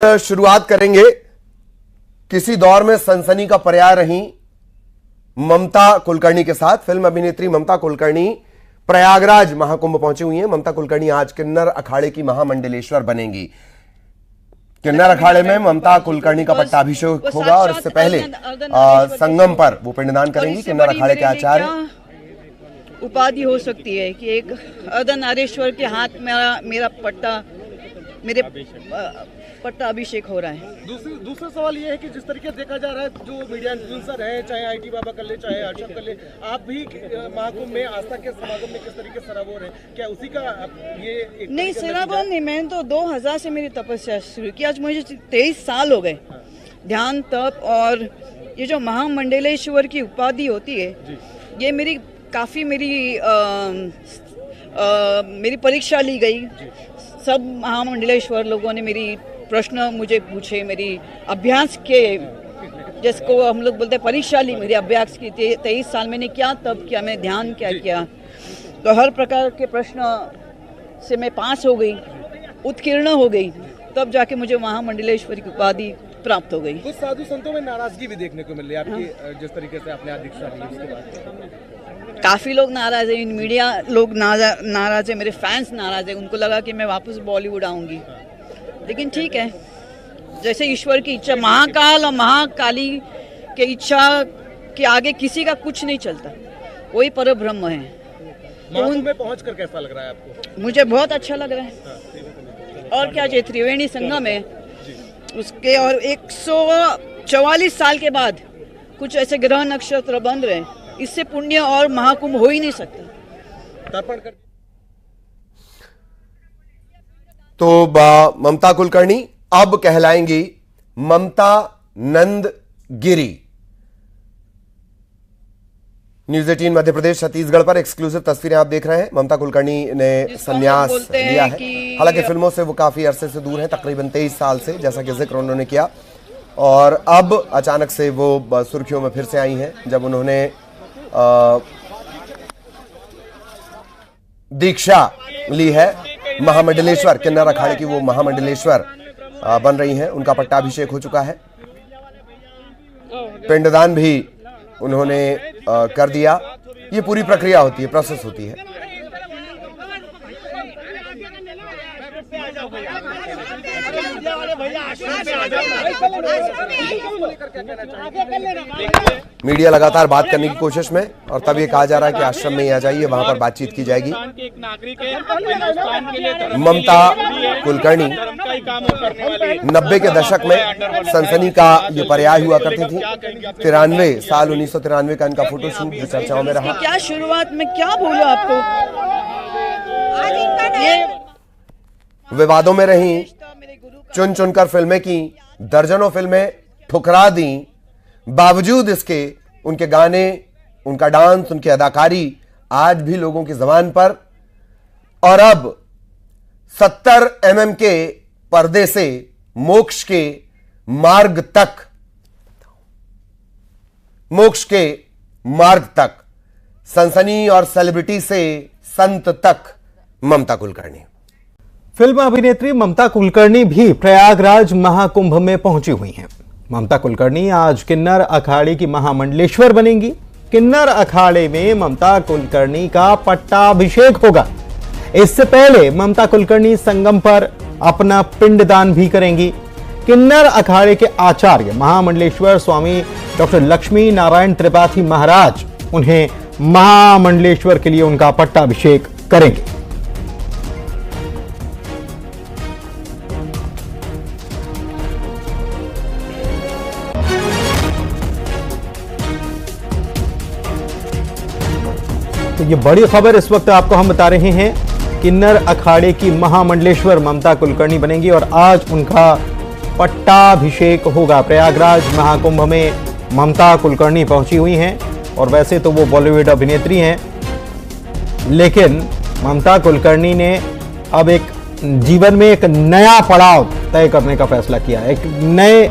शुरुआत करेंगे किसी दौर में सनसनी का पर्याय रही ममता कुलकर्णी के साथ। फिल्म अभिनेत्री ममता कुलकर्णी प्रयागराज महाकुंभ पहुंची हुई हैं। ममता कुलकर्णी आज किन्नर अखाड़े की महामंडलेश्वर बनेंगी। किन्नर अखाड़े में ममता कुलकर्णी का पट्टाभिषेक होगा और इससे पहले संगम पर वो पिंडदान करेंगी। किन्नर अखाड़े के आचार्य उपाधि हो सकती है कि एक अर्धनारीश्वर के हाथ में मेरा पट्टा अभिषेक हो रहा है। दूसरा सवाल ये है कि जिस तरीके से देखा जा रहा है, जो मीडिया इन्फ्लुएंसर है, चाहे आईटी बाबा कर ले, चाहे हर्षद कर ले, आप भी महाकुंभ में आस्था के समागम में किस तरीके से सराबोर है, क्या उसी का ये नहीं सराबोर नहीं। मैंने तो 2000 से मेरी तपस्या शुरू की। आज मुझे 23 साल हो गए ध्यान तप, और ये जो महामंडलेश्वर की उपाधि होती है ये मेरी काफ़ी मेरी परीक्षा ली गई। सब महामंडलेश्वर लोगों ने मेरी प्रश्न मुझे पूछे, मेरी अभ्यास के जिसको हम लोग बोलते हैं परीक्षा ली, मेरी अभ्यास की। 23 साल मैंने क्या तब किया, मैंने ध्यान क्या किया, तो हर प्रकार के प्रश्न से मैं पास हो गई, उत्कीर्ण हो गई, तब जाके मुझे महामंडलेश्वरी की उपाधि प्राप्त हो गई। कुछ साधु संतों में नाराजगी भी देखने को मिल रही है आपकी, जिस तरीके से आपने दीक्षा ली उसके बाद काफ़ी लोग नाराज़ हैं, मीडिया लोग नाराज़ है, मेरे फैंस नाराज़ है। उनको लगा कि मैं वापस बॉलीवुड आऊँगी, लेकिन ठीक है, जैसे ईश्वर की इच्छा। महाकाल और महाकाली के इच्छा के आगे किसी का कुछ नहीं चलता, वही परब्रह्म है। महाकुंभ में पहुंचकर कैसा लग रहा है आपको? मुझे बहुत अच्छा लग रहा है। और क्या चाहिए, त्रिवेणी संगम है उसके, और 144 साल के बाद कुछ ऐसे ग्रह नक्षत्र बन रहे हैं, इससे पुण्य और महाकुंभ हो ही नहीं सकता। तर्पण कर तो ममता कुलकर्णी अब कहलाएंगी ममता नंदगिरी। न्यूज़ 18 मध्य प्रदेश छत्तीसगढ़ पर एक्सक्लूसिव तस्वीरें आप देख रहे हैं। ममता कुलकर्णी ने संन्यास लिया है। हालांकि फिल्मों से वो काफी अरसे से दूर हैं, तकरीबन 23 साल से, जैसा कि जिक्र उन्होंने किया, और अब अचानक से वो सुर्खियों में फिर से आई हैं जब उन्होंने दीक्षा ली है। महामंडलेश्वर किन्नर अखाड़े की वो महामंडलेश्वर बन रही हैं। उनका पट्टाभिषेक हो चुका है, पिंडदान भी उन्होंने कर दिया। ये पूरी प्रक्रिया होती है, प्रोसेस होती है। मीडिया लगातार बात करने की कोशिश में, और तब ये कहा जा रहा है कि आश्रम में ही आ जाइए, वहां पर बातचीत की जाएगी। ममता कुलकर्णी 90 के दशक में सनसनी का ये पर्याय हुआ करती थी। 1993 का इनका फोटोशूट जो चर्चाओं में रहा। क्या शुरुआत में क्या बोलूं आपको, ये विवादों में रही, चुन चुनकर फिल्में की, दर्जनों फिल्में ठुकरा दी, बावजूद इसके उनके गाने, उनका डांस, उनकी अदाकारी आज भी लोगों की जुबान पर। और अब 70 mm के पर्दे से मोक्ष के मार्ग तक, सनसनी और सेलिब्रिटी से संत तक, ममता कुलकर्णी। फिल्म अभिनेत्री ममता कुलकर्णी भी प्रयागराज महाकुंभ में पहुंची हुई हैं। ममता कुलकर्णी आज किन्नर अखाड़े की महामंडलेश्वर बनेंगी। किन्नर अखाड़े में ममता कुलकर्णी का पट्टाभिषेक होगा। इससे पहले ममता कुलकर्णी संगम पर अपना पिंडदान भी करेंगी। किन्नर अखाड़े के आचार्य महामंडलेश्वर स्वामी डॉक्टर लक्ष्मी नारायण त्रिपाठी महाराज उन्हें महामंडलेश्वर के लिए उनका पट्टाभिषेक करेंगे। तो ये बड़ी खबर इस वक्त आपको हम बता रहे हैं। किन्नर अखाड़े की महामंडलेश्वर ममता कुलकर्णी बनेंगी और आज उनका पट्टाभिषेक होगा। प्रयागराज महाकुंभ में ममता कुलकर्णी पहुंची हुई हैं, और वैसे तो वो बॉलीवुड अभिनेत्री हैं, लेकिन ममता कुलकर्णी ने अब एक जीवन में एक नया पड़ाव तय करने का फैसला किया है। एक नए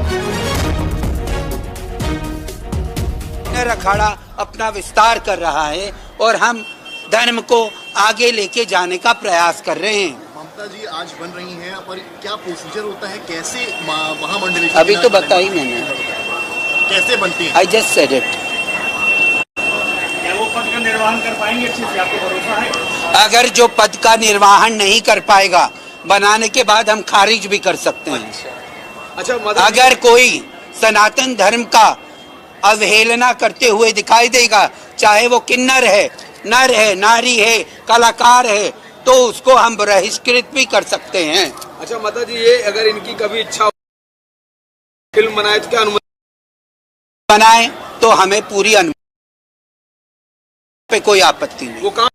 अखाड़ा अपना विस्तार कर रहा है और हम धर्म को आगे लेके जाने का प्रयास कर रहे हैं। ममता जी आज बन रही हैं, और क्या प्रोसीजर होता है, कैसे महामंडलेश्वर अभी तो बताई मैंने, कैसे बनती है? I just said it. क्या वो पद का निर्वहन कर पाएंगे अच्छे से, आपको भरोसा है? अगर जो पद का निर्वहन नहीं कर पाएगा, बनाने के बाद हम खारिज भी कर सकते हैं। अच्छा, अगर कोई सनातन धर्म का अवहेलना करते हुए दिखाई देगा, चाहे वो किन्नर है, नर है, नारी है, कलाकार है, तो उसको हम बहिष्कृत भी कर सकते हैं। अच्छा माता जी, ये अगर इनकी कभी इच्छा हो फिल्म बनाए तो क्या अनुमति बनाए तो हमें पूरी अनुमति पे कोई आपत्ति नहीं। वो काम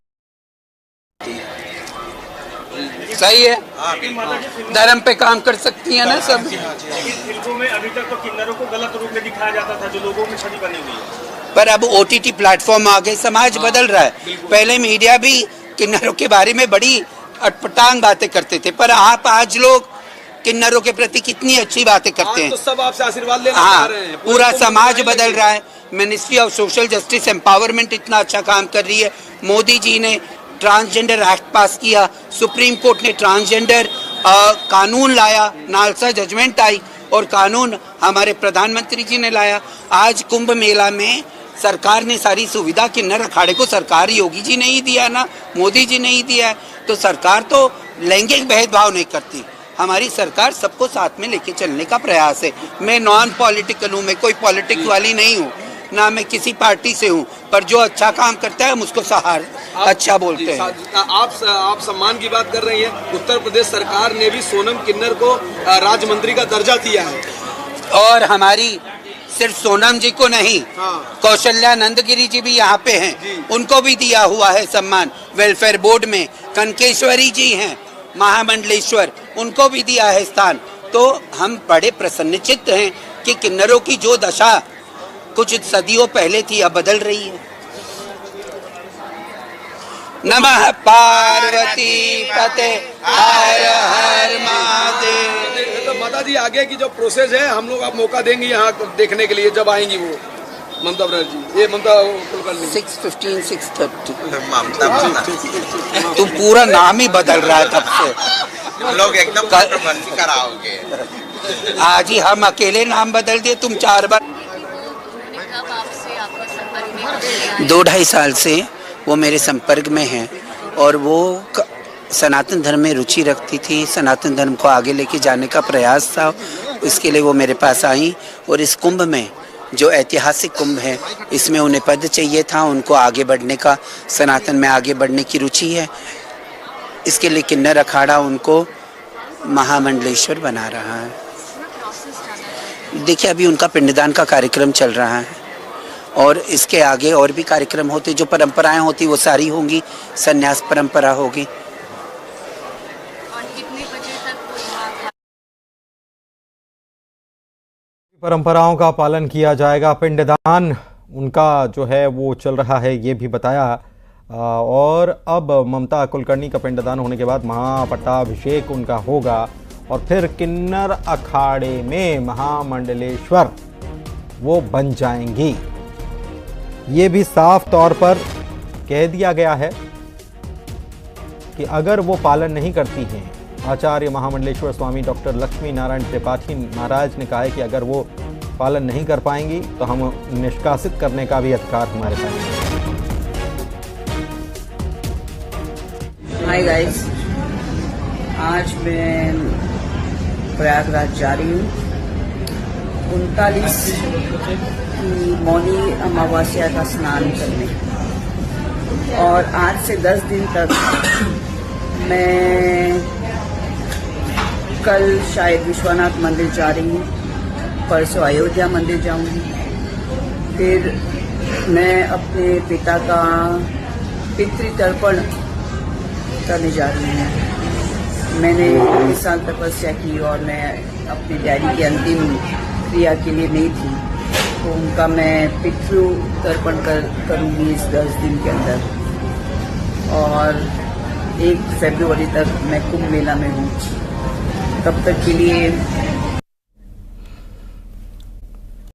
सही है, धर्म पे काम कर सकती है ना सब। लेकिन फिल्मों में अभी तक तो किन्नरों को गलत रूप में दिखाया जाता था, जो लोगों में छवि बनी हुई है। पर अब OTT प्लेटफॉर्म आ गए, समाज बदल रहा है। पहले मीडिया भी किन्नरों के बारे में बड़ी अटपटांग बातें करते थे, पर आप आज लोग किन्नरों के प्रति कितनी अच्छी बातें करते हैं। तो सब आपसे आशीर्वाद लेना हाँ, चाह रहे हैं। पूरा समाज बदल रहा है। Ministry of social justice empowerment इतना अच्छा काम कर रही है। मोदी जी ने ट्रांसजेंडर एक्ट पास किया, सुप्रीम कोर्ट ने ट्रांसजेंडर कानून लाया, नालसा जजमेंट आई, और कानून हमारे प्रधानमंत्री जी ने लाया। आज कुंभ मेला में सरकार ने सारी सुविधा किन्नर अखाड़े को, सरकार योगी जी ने ही दिया ना, मोदी जी ने ही दिया है। तो सरकार तो लैंगिक भेदभाव नहीं करती, हमारी सरकार सबको साथ में लेके चलने का प्रयास है। मैं नॉन पॉलिटिकल हूँ, मैं कोई पॉलिटिक्स वाली नहीं हूँ, ना मैं किसी पार्टी से हूँ, पर जो अच्छा काम करता है हम उसको अच्छा बोलते हैं। आप सम्मान की बात कर रही हैं। उत्तर प्रदेश सरकार ने भी सोनम किन्नर को राज्य मंत्री का दर्जा दिया है, और हमारी सिर्फ सोनम जी को नहीं, कौशल्या नंदगिरी जी भी यहाँ पे हैं, उनको भी दिया हुआ है सम्मान। वेलफेयर बोर्ड में कनकेश्वरी जी हैं महामंडलेश्वर, उनको भी दिया है स्थान। तो हम बड़े प्रसन्नचित्त हैं कि किन्नरों की जो दशा कुछ सदियों पहले थी अब बदल रही है। नमः पार्वती पते हर हर महादेव। तो माता जी आगे की जो प्रोसेस है, हम लोग आप मौका देंगे यहाँ देखने के लिए जब आएंगी वो ममता बनर्जी, ये ममता कुलकर्णी। 6:15 6:30 तू पूरा नाम ही बदल रहा है तब से। लोग एकदम कंट्रोवर्सी कराओगे। आज ही हम अकेले नाम बदल दिए, तुम 4 बार। 2-2.5 साल से वो मेरे संपर्क में हैं, और वो सनातन धर्म में रुचि रखती थी, सनातन धर्म को आगे लेके जाने का प्रयास था। इसके लिए वो मेरे पास आई, और इस कुंभ में जो ऐतिहासिक कुंभ है, इसमें उन्हें पद चाहिए था, उनको आगे बढ़ने का, सनातन में आगे बढ़ने की रुचि है। इसके लिए किन्नर अखाड़ा उनको महामंडलेश्वर बना रहा है। देखिए, अभी उनका पिंडदान का कार्यक्रम चल रहा है, और इसके आगे और भी कार्यक्रम होते, जो परंपराएं होती वो सारी होंगी, संन्यास परंपरा होगी। परंपराओं का पालन किया जाएगा। पिंडदान उनका जो है वो चल रहा है, ये भी बताया। और अब ममता कुलकर्णी का पिंडदान होने के बाद महापट्टाभिषेक उनका होगा, और फिर किन्नर अखाड़े में महामंडलेश्वर वो बन जाएंगी। ये भी साफ तौर पर कह दिया गया है कि अगर वो पालन नहीं करती हैं, आचार्य महामंडलेश्वर स्वामी डॉक्टर लक्ष्मी नारायण त्रिपाठी महाराज ने कहा है कि अगर वो पालन नहीं कर पाएंगी तो हम निष्कासित करने का भी अधिकार हमारे पास है। हाय गाइस, आज मैं प्रयागराज जा रही हूँ 39 की मौनी अमावस्या का स्नान करने, और आज से 10 दिन तक मैं कल शायद विश्वनाथ मंदिर जा रही हूँ, परसों अयोध्या मंदिर जाऊंगी, फिर मैं अपने पिता का पितृतर्पण करने जा रही हूँ। मैंने 20 साल तपस्या की, और मैं अपने डैडी की अंतिम क्रिया के लिए नहीं थी, तो उनका मैं पितृ तर्पण करूँगी इस 10 दिन के अंदर, और 1 फरवरी तक मैं कुंभ मेला में हूँ। तब तक के लिए